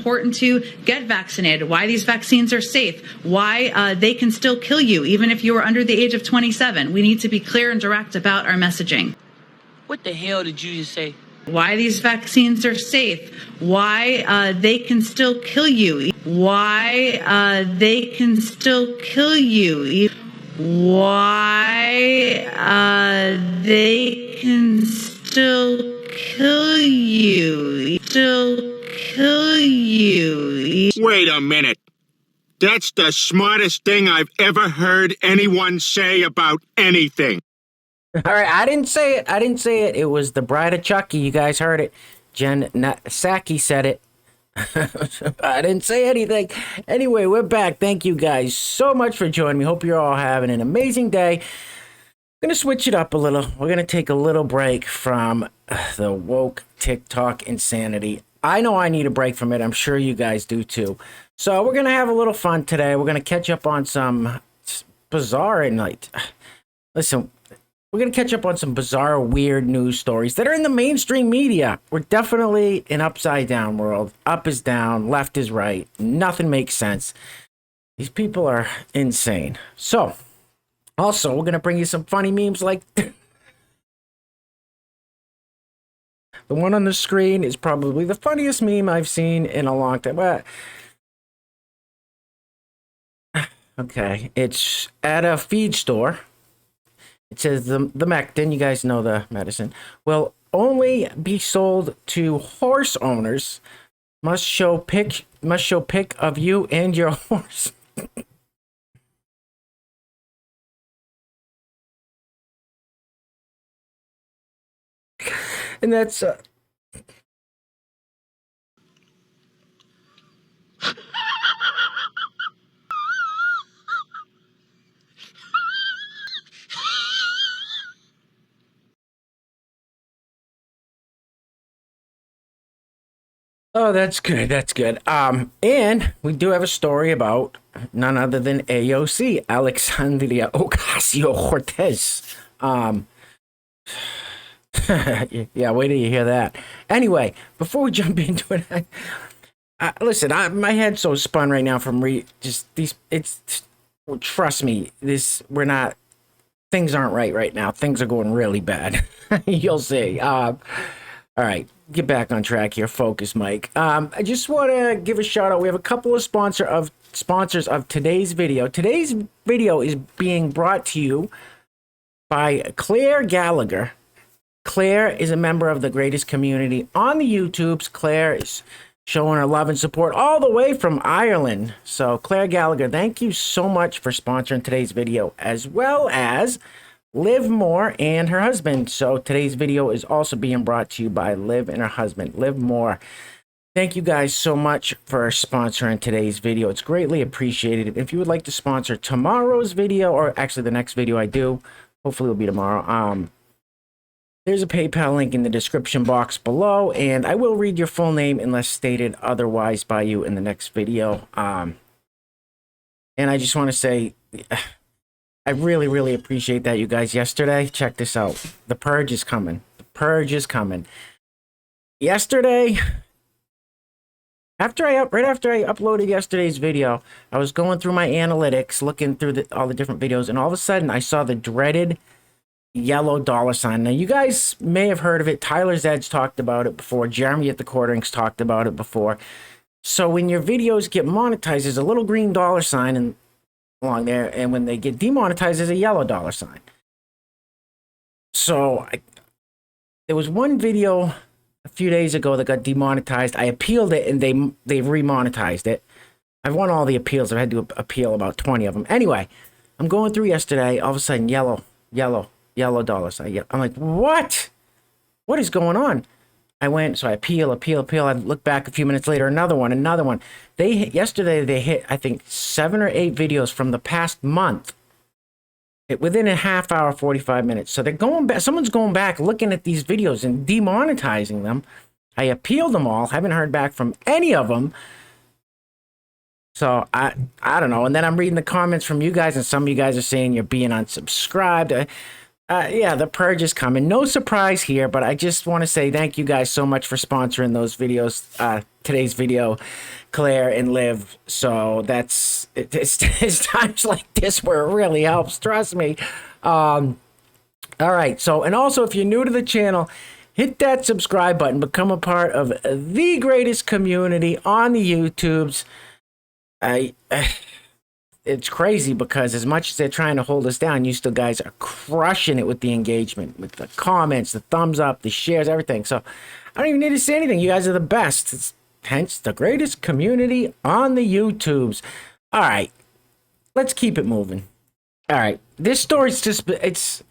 important to get vaccinated, why these vaccines are safe, why they can still kill you even if you are under the age of 27. We need to be clear and direct about our messaging. What the hell did you just say? Why these vaccines are safe, why they can still kill you, why they can still kill you, why they can still kill you, Wait a minute. That's the smartest thing I've ever heard anyone say about anything. All right, I didn't say it. It was the Bride of Chucky. You guys heard it. Jen Psaki said it. I didn't say anything. Anyway, we're back. Thank you guys so much for joining me. Hope you're all having an amazing day. I'm going to switch it up a little. We're going to take a little break from the woke TikTok insanity. I know I need a break from it. I'm sure you guys do too. So we're going to have a little fun today. We're going to catch up on some bizarre night. Listen, we're going to catch up on some bizarre, weird news stories that are in the mainstream media. We're definitely an upside down world. Up is down, left is right. Nothing makes sense. These people are insane. So, also, we're going to bring you some funny memes like the one on the screen is probably the funniest meme I've seen in a long time. Okay, it's at a feed store. It says the Mectin, you guys know the medicine, will only be sold to horse owners. Must show pic of you and your horse. And that's oh, that's good. That's good. And we do have a story about none other than AOC, Alexandria Ocasio-Cortez. Yeah, wait till you hear that. Anyway, before we jump into it, listen, my head's so spun right now from trust me, things aren't right now. Things are going really bad. You'll see. All right, get back on track here. Focus, Mike. I just want to give a shout out. We have a couple of sponsors of today's video. Today's video is being brought to you by Claire Gallagher. Claire is a member of the greatest community on the YouTubes. Claire is showing her love and support all the way from Ireland. So Claire Gallagher, thank you so much for sponsoring today's video, as well as Liv Moore and her husband. So today's video is also being brought to you by Liv and her husband, Liv Moore. Thank you guys so much for sponsoring today's video. It's greatly appreciated. If you would like to sponsor tomorrow's video, or actually the next video I do, hopefully it'll be tomorrow, there's a PayPal link in the description box below, and I will read your full name unless stated otherwise by you in the next video. And I just want to say, I really, really appreciate that, you guys. Yesterday, check this out. The purge is coming. The purge is coming. Yesterday, right after I uploaded yesterday's video, I was going through my analytics, looking through all the different videos, and all of a sudden, I saw the dreaded yellow dollar sign. Now, you guys may have heard of it. Tyler Zed's talked about it before. Jeremy at the Quartering's talked about it before. So when your videos get monetized, there's a little green dollar sign along there, and when they get demonetized, there's a yellow dollar sign. So there was one video a few days ago that got demonetized. I appealed it, and they remonetized it. I've won all the appeals. I've had to appeal about 20 of them. Anyway, I'm going through yesterday. All of a sudden, yellow dollar sign. I'm like, what is going on? I appeal. I look back a few minutes later, another one. Yesterday they hit, I think, 7 or 8 videos from the past month within a half hour, 45 minutes. So they're going back. Someone's going back, looking at these videos and demonetizing them. I appealed them all. Haven't heard back from any of them. So I don't know. And then I'm reading the comments from you guys, and some of you guys are saying you're being unsubscribed. Yeah, the purge is coming. No surprise here, but I just want to say thank you guys so much for sponsoring those videos. Today's video, Claire and Liv. So it's times like this where it really helps. Trust me. All right. So, and also, if you're new to the channel, hit that subscribe button. Become a part of the greatest community on the YouTubes. It's crazy because as much as they're trying to hold us down, you still guys are crushing it with the engagement, with the comments, the thumbs up, the shares, everything. So I don't even need to say anything. You guys are the best. It's hence the greatest community on the YouTubes. All right, let's keep it moving. All right, this story's just, it's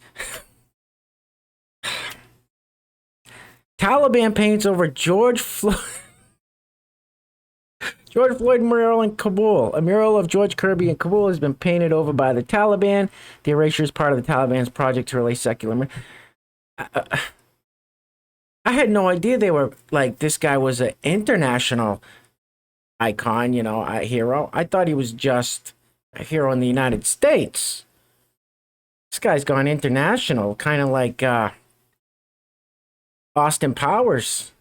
Taliban paints over George Floyd mural in Kabul. A mural of George Kirby in Kabul has been painted over by the Taliban. The erasure is part of the Taliban's project to release secular. I had no idea they were like, this guy was an international icon, you know, a hero. I thought he was just a hero in the United States. This guy's gone international, kind of like Austin Powers.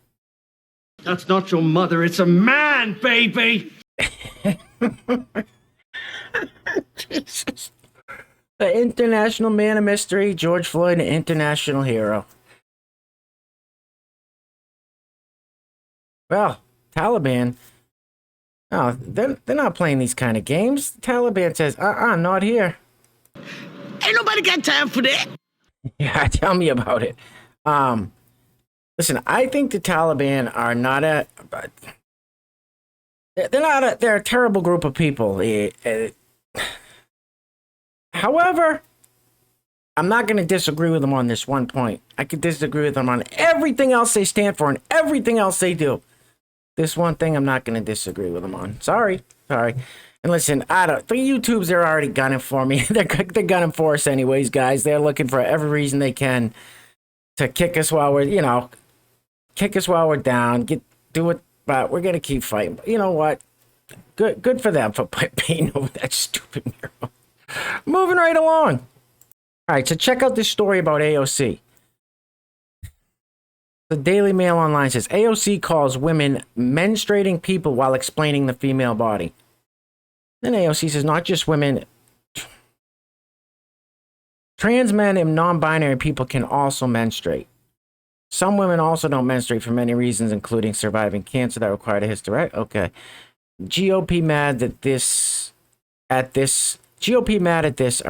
That's not your mother, it's a man, baby! Jesus. The international man of mystery, George Floyd, an international hero. Well, Taliban, oh, they're not playing these kind of games. The Taliban says, not here. Ain't nobody got time for that. Yeah, tell me about it. Listen, I think the Taliban are not they're a terrible group of people. However, I'm not going to disagree with them on this one point. I could disagree with them on everything else they stand for and everything else they do. This one thing I'm not going to disagree with them on. Sorry. And listen, the YouTubes, they're already gunning for me. They're gunning for us anyways, guys. They're looking for every reason they can to kick us while we're, kick us while we're down, do it, but we're gonna keep fighting. But you know what? Good for them for painting over that stupid mural. Moving right along. All right, so check out this story about AOC. The Daily Mail Online says AOC calls women menstruating people while explaining the female body. Then AOC says not just women, trans men and non-binary people can also menstruate. Some women also don't menstruate for many reasons, including surviving cancer that required a hysterectomy. Okay. GOP mad at this are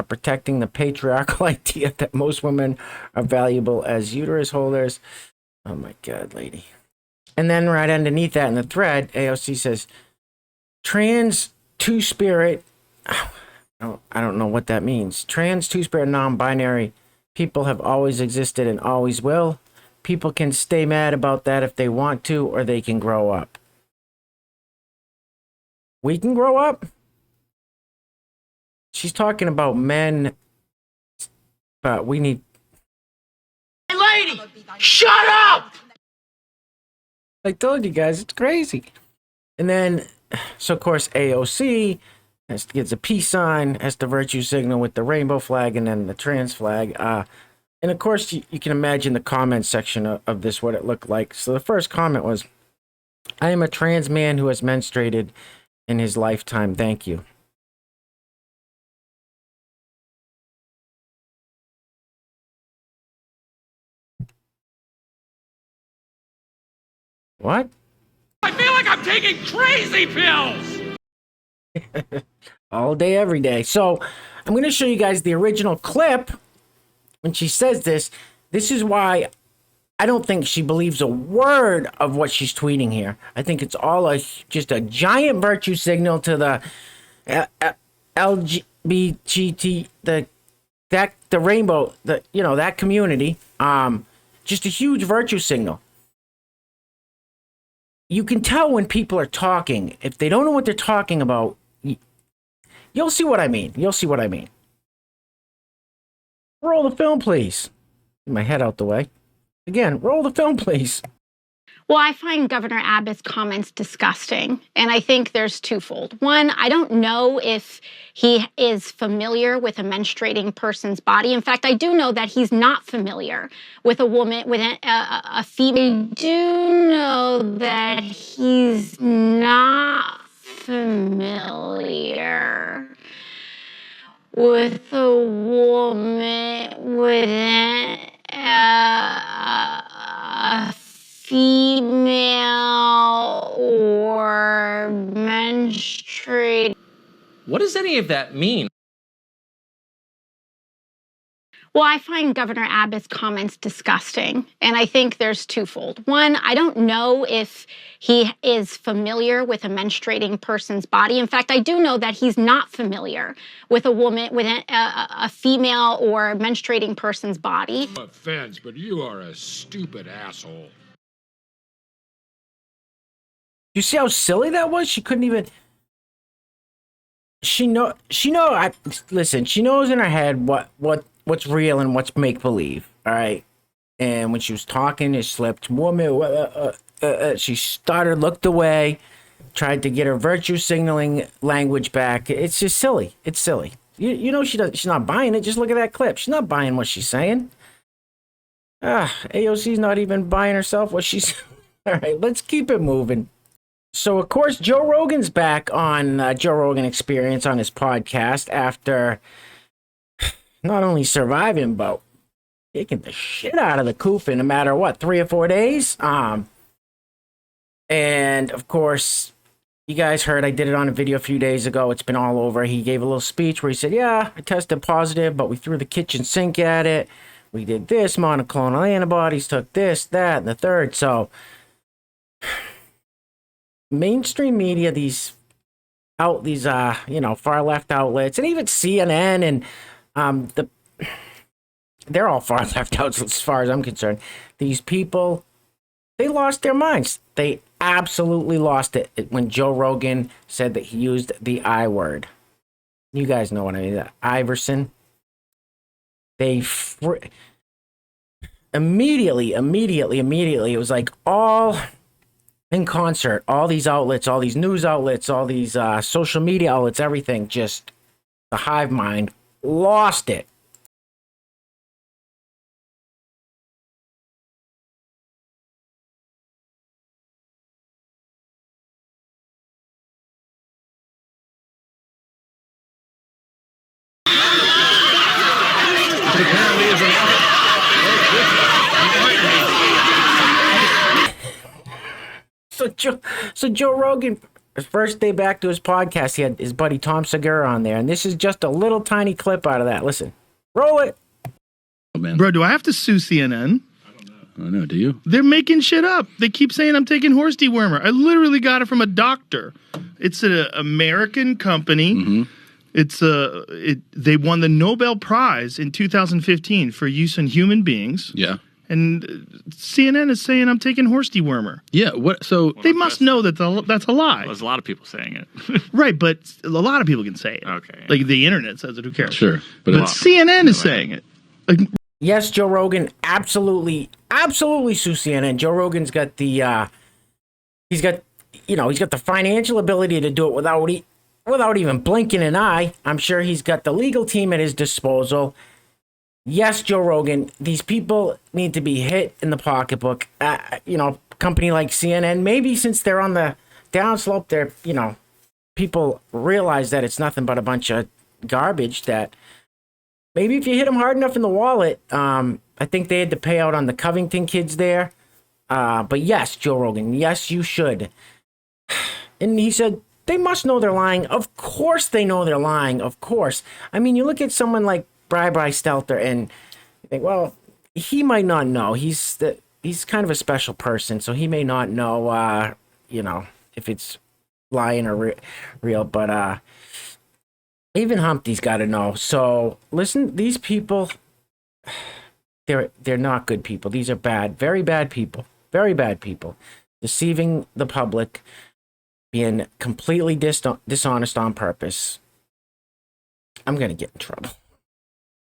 protecting the patriarchal idea that most women are valuable as uterus holders. Oh my God, lady. And then right underneath that in the thread, AOC says, trans two-spirit, I don't know what that means. Trans two-spirit non-binary people have always existed and always will. People can stay mad about that if they want to, or they can grow up. We can grow up? She's talking about men, but we need... Hey, lady, shut up! I told you guys, it's crazy. And then, so of course, AOC gets a peace sign, has the virtue signal with the rainbow flag, and then the trans flag. And of course, you can imagine the comment section of this, what it looked like. So the first comment was, I am a trans man who has menstruated in his lifetime. Thank you. What? I feel like I'm taking crazy pills! All day, every day. So I'm going to show you guys the original clip. When she says this, this is why I don't think she believes a word of what she's tweeting here. I think it's all just a giant virtue signal to the LGBT, the rainbow, that community. Just a huge virtue signal. You can tell when people are talking. If they don't know what they're talking about, you'll see what I mean. You'll see what I mean. Roll the film, please. Get my head out the way. Again, roll the film, please. Well, I find Governor Abbott's comments disgusting, and I think there's twofold. One, I don't know if he is familiar with a menstruating person's body. In fact, I do know that he's not familiar with a woman, with a female. I do know that he's not familiar with a woman with a female or menstruating. What does any of that mean? Well, I find Governor Abbott's comments disgusting, and I think there's twofold. One, I don't know if he is familiar with a menstruating person's body. In fact, I do know that he's not familiar with a woman, with a female or menstruating person's body. No offense, but you are a stupid asshole. You see how silly that was? She couldn't even. Listen, she knows in her head what's real and what's make believe. All right, and when she was talking, it slipped. Woman, she stuttered, looked away, tried to get her virtue signaling language back. It's just silly. It's silly. You know she's not buying it. Just look at that clip. She's not buying what she's saying. AOC's not even buying herself what she's. All right, let's keep it moving. So, of course, Joe Rogan's back on Joe Rogan Experience on his podcast after not only surviving, but kicking the shit out of the coop in no matter what, 3 or 4 days. And, of course, you guys heard I did it on a video a few days ago. It's been all over. He gave a little speech where he said, yeah, I tested positive, but we threw the kitchen sink at it. We did this, monoclonal antibodies, took this, that, and the third. So mainstream media, these far left outlets, and even CNN and they're all far left outlets as far as I'm concerned. These people, they lost their minds. They absolutely lost it when Joe Rogan said that he used the I word. You guys know what I mean. Iverson. They immediately, it was like all in concert, all these outlets, all these news outlets, all these social media outlets, everything, just the hive mind lost it. So Joe Rogan, his first day back to his podcast, he had his buddy Tom Segura on there, and this is just a little tiny clip out of that. Listen, roll it. Oh, man. Bro, do I have to sue CNN? I don't know. Do you? They're making shit up. They keep saying I'm taking horse dewormer. I literally got it from a doctor. It's an American company. Mm-hmm. They won the Nobel Prize in 2015 for use in human beings. Yeah. And CNN is saying I'm taking horse dewormer. Yeah. What? So they must know that that's a lie. Well, there's a lot of people saying it. Right, but a lot of people can say it. Okay. Like the internet says it. Who cares? Sure. But CNN is saying it. Like, yes, Joe Rogan, absolutely sue CNN. Joe Rogan's got the he's got the financial ability to do it without even blinking an eye. I'm sure he's got the legal team at his disposal. Yes, Joe Rogan, these people need to be hit in the pocketbook. Company like CNN, maybe since they're on the downslope, people realize that it's nothing but a bunch of garbage. That maybe if you hit them hard enough in the wallet, I think they had to pay out on the Covington kids there. But yes, Joe Rogan, yes, you should. And he said, they must know they're lying. Of course they know they're lying. Of course. I mean, you look at someone like Bri Stelter and you think, well, he might not know. He's kind of a special person, so he may not know, if it's lying or real. But even Humpty's got to know. So listen, these people, they're not good people. These are bad, very bad people, deceiving the public, being completely dishonest on purpose. I'm gonna get in trouble.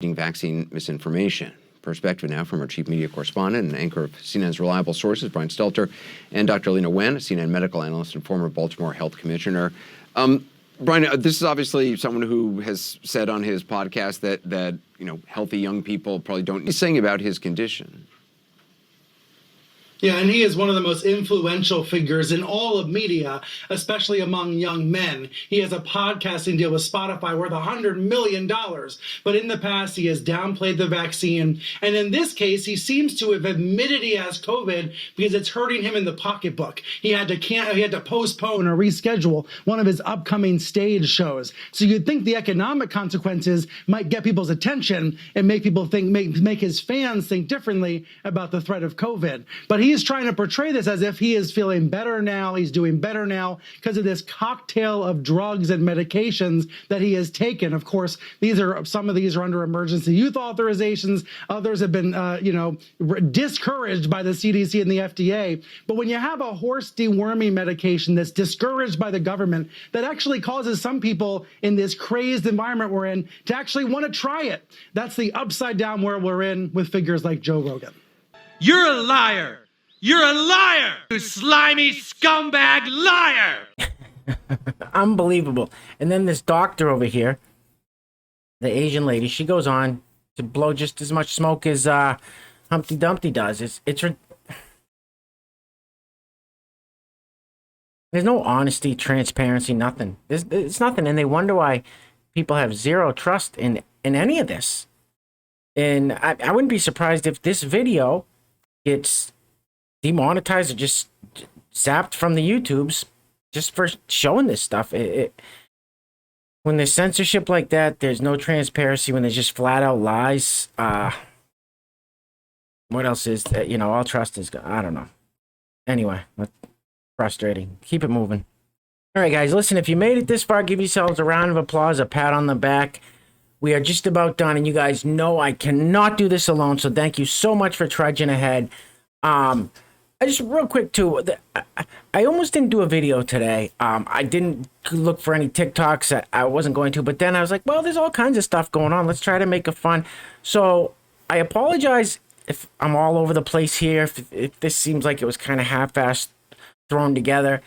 Vaccine misinformation. perspective now from our chief media correspondent and anchor of CNN's Reliable Sources, Brian Stelter, and Dr. Lena Wen, CNN medical analyst and former Baltimore health commissioner. Brian, this is obviously someone who has said on his podcast that healthy young people probably don't. He's saying about his condition. Yeah, and he is one of the most influential figures in all of media, especially among young men. He has a podcasting deal with Spotify worth $100 million. But in the past, he has downplayed the vaccine. And in this case, he seems to have admitted he has COVID because it's hurting him in the pocketbook. He had to postpone or reschedule one of his upcoming stage shows. So you'd think the economic consequences might get people's attention and make people think, make his fans think differently about the threat of COVID. But he's trying to portray this as if he is feeling better now, he's doing better now because of this cocktail of drugs and medications that he has taken. Of course, some of these are under emergency use authorizations. Others have been, discouraged by the CDC and the FDA. But when you have a horse deworming medication that's discouraged by the government, that actually causes some people in this crazed environment we're in to actually want to try it. That's the upside down world we're in with figures like Joe Rogan. You're a liar. You're a liar, you slimy scumbag liar. Unbelievable. And then this doctor over here, the Asian lady, she goes on to blow just as much smoke as Humpty Dumpty does. There's no honesty, transparency, nothing. It's nothing. And they wonder why people have zero trust in any of this. And I wouldn't be surprised if this video gets demonetized or just zapped from the YouTubes just for showing this stuff. When there's censorship like that, there's no transparency. When there's just flat out lies, what else is that? All trust is gone. I don't know. Anyway, frustrating. Keep it moving. All right, guys, listen, if you made it this far, give yourselves a round of applause, a pat on the back. We are just about done, and you guys know I cannot do this alone, so thank you so much for trudging ahead. I just real quick too, I almost didn't do a video today. I didn't look for any TikToks. I wasn't going to, but then I was like, well, there's all kinds of stuff going on. Let's try to make it fun. So I apologize if I'm all over the place here. If this seems like it was kind of half-assed thrown together.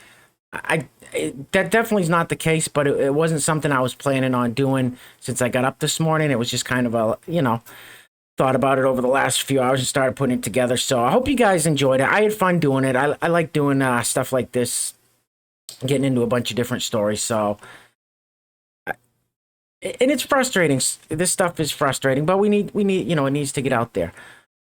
That definitely is not the case, but it wasn't something I was planning on doing since I got up this morning. It was just kind of a, thought about it over the last few hours and started putting it together. So I hope you guys enjoyed it. I had fun doing it. I like doing stuff like this, getting into a bunch of different stories. So, and it's frustrating. This stuff is frustrating, but we need, it needs to get out there.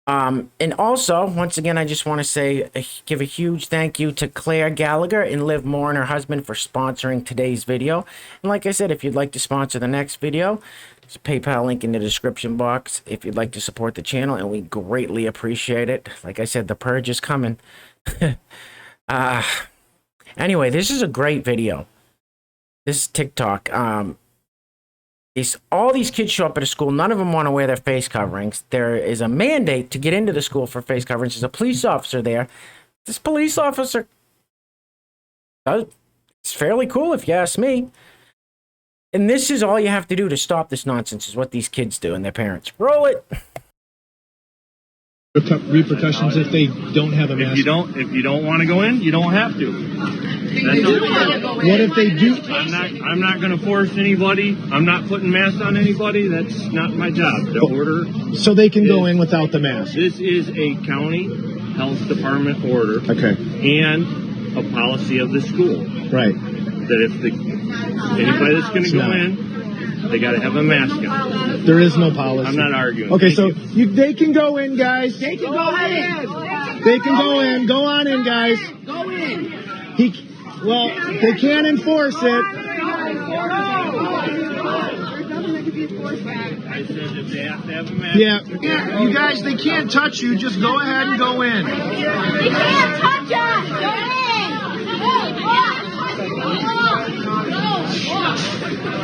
And also, once again, I just want to give a huge thank you to Claire Gallagher and Liv Moore and her husband for sponsoring today's video. And like I said, if you'd like to sponsor the next video, there's a PayPal link in the description box if you'd like to support the channel, and we greatly appreciate it. Like I said, the purge is coming. Anyway, this is a great video. This is TikTok. All these kids show up at a school. None of them want to wear their face coverings. There is a mandate to get into the school for face coverings. There's a police officer there. This police officer, it's fairly cool if you ask me. And this is all you have to do to stop this nonsense, is what these kids do and their parents. Roll it. Repercussions if they don't have a mask. If you don't want to go in, you don't have to. What if they do? I'm not going to force anybody. I'm not putting masks on anybody. That's not my job. The order. So they can go in without the mask. This is a county health department order. Okay. And a policy of the school. Right. That if anybody that's going to go in, they got to have a mask on. There is no policy. I'm not arguing. Okay, so they can go in, guys. They can go in. They can go in. Go on in, guys. Go in. They can't enforce it. I said that they have to have a mask. Yeah, you guys, they can't touch you. Just go ahead and go in. They can't touch us. Go in.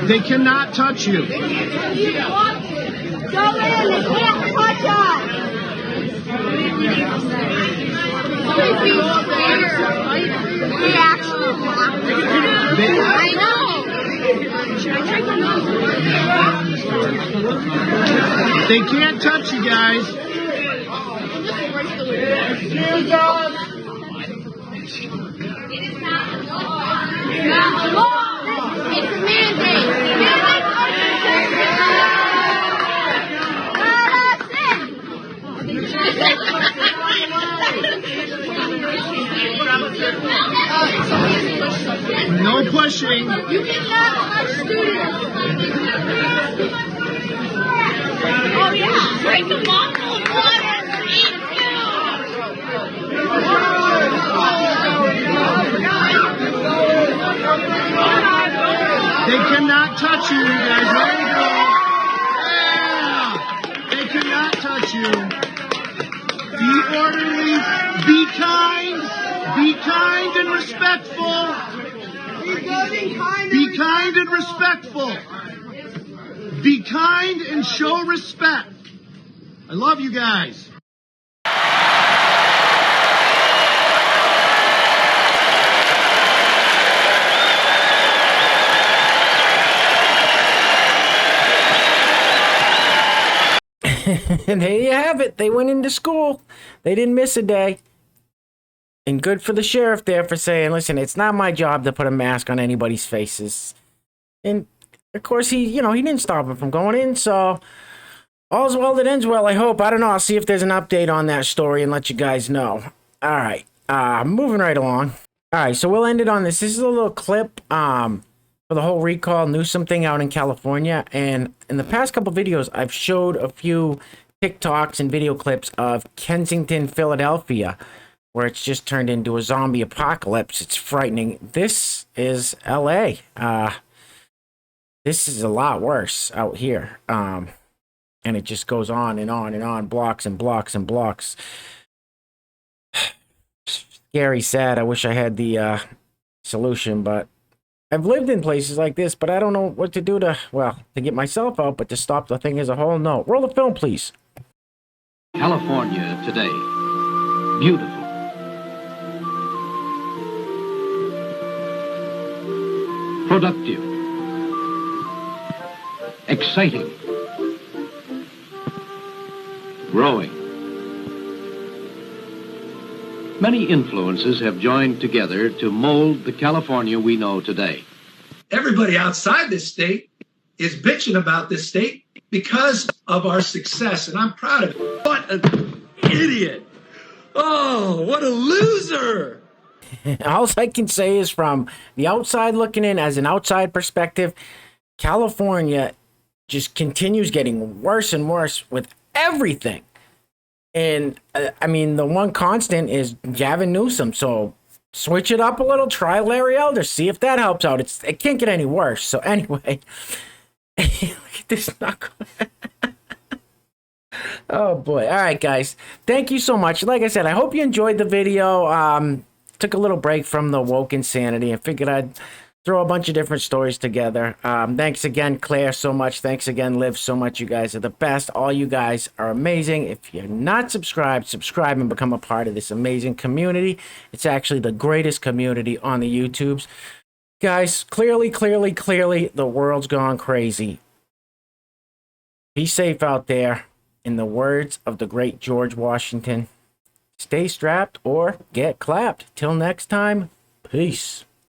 They cannot touch you. Go in. They can't touch us. They actually blocked it. I know. They can't touch you guys. It's a mandate. No pushing. You cannot touch students. Oh yeah, drink a bottle of water. Eat They cannot touch you, guys. There you go. Yeah. They cannot touch you. Be orderly. Be kind. Be kind and respectful. Be kind and respectful. Be kind and show respect. I love you guys. And there you have it. They went into school. They didn't miss a day. And good for the sheriff there for saying, listen, it's not my job to put a mask on anybody's faces. And, of course, he didn't stop him from going in, so all's well that ends well, I hope. I don't know. I'll see if there's an update on that story and let you guys know. All right. Moving right along. All right, so we'll end it on this. This is a little clip for the whole recall Newsom thing out in California. And in the past couple videos, I've showed a few TikToks and video clips of Kensington, Philadelphia, where it's just turned into a zombie apocalypse. It's frightening. This is LA. This is a lot worse out here. And it just goes on and on and on, blocks and blocks and blocks. Scary, sad. I wish I had the solution, but I've lived in places like this, but I don't know what to do to get myself out, but to stop the thing as a whole, no. Roll the film, please. California today. Beautiful. Productive. Exciting. Growing. Many influences have joined together to mold the California we know today. Everybody outside this state is bitching about this state because of our success, and I'm proud of it. What an idiot! Oh, what a loser! All I can say is from the outside looking in, as an outside perspective, California just continues getting worse and worse with everything. And, I mean, the one constant is Gavin Newsom. So switch it up a little. Try Larry Elder. See if that helps out. It can't get any worse. So anyway, look at this knuckle. Oh, boy. All right, guys. Thank you so much. Like I said, I hope you enjoyed the video. Took a little break from the woke insanity and figured I'd throw a bunch of different stories together. Thanks again, Claire, so much. Thanks again, Liv, so much. You guys are the best. All you guys are amazing. If you're not subscribed, subscribe and become a part of this amazing community. It's actually the greatest community on the YouTubes. Guys, clearly, the world's gone crazy. Be safe out there. In the words of the great George Washington, stay strapped or get clapped. Till next time, peace.